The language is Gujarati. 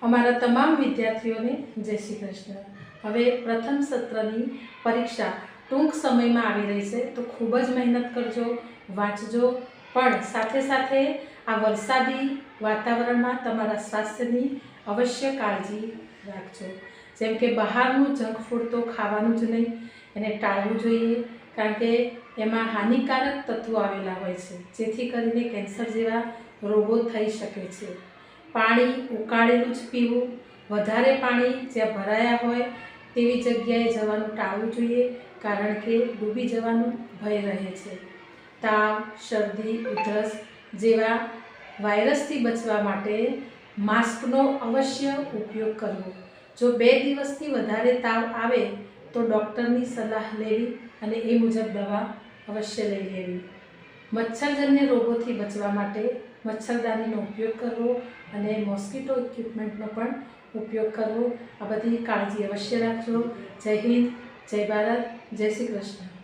અમાरा તમામ વિદ્યાર્થીઓને જય શ્રી કૃષ્ણ। હવે પ્રથમ સત્રની પરીક્ષા ટૂંક સમયમાં આવી રહી છે, તો ખૂબ જ મહેનત કરજો, વાંચજો, પણ સાથે સાથે આ વરસાદી વાતાવરણમાં તમારા સ્વાસ્થ્યની અવશ્ય કાળજી રાખજો। જેમ કે બહારનું જંક ફૂડ તો ખાવાનું જ નહીં, એને ટાળવું જોઈએ, કારણ કે એમાં હાનિકારક તત્વો આવેલા હોય છે, જેથી કરીને કેન્સર જેવા રોગો થઈ શકે છે। પાણી ઉકાળેલું જ પીવું, વધારે પાણી જ્યાં ભરાયા હોય તેવી જગ્યાએ જવાનું ટાળવું જોઈએ, કારણ કે ડૂબી જવાનો ભય રહે છે। તાવ, શરદી, ઉધરસ જેવા વાયરસથી બચવા માટે માસ્કનો અવશ્ય ઉપયોગ કરવો। જો 2 દિવસથી વધારે તાવ આવે તો ડૉક્ટરની સલાહ લેવી અને એ મુજબ દવા અવશ્ય લઈ લેવી। મચ્છરજન્ય રોગોથી બચવા માટે મચ્છરદાનીનો ઉપયોગ કરવો અને મોસ્કીટો ઇક્વિપમેન્ટનો પણ ઉપયોગ કરવો। આ બધી કાળજી અવશ્ય રાખજો। જય હિન્દ, જય ભારત, જય શ્રી કૃષ્ણ।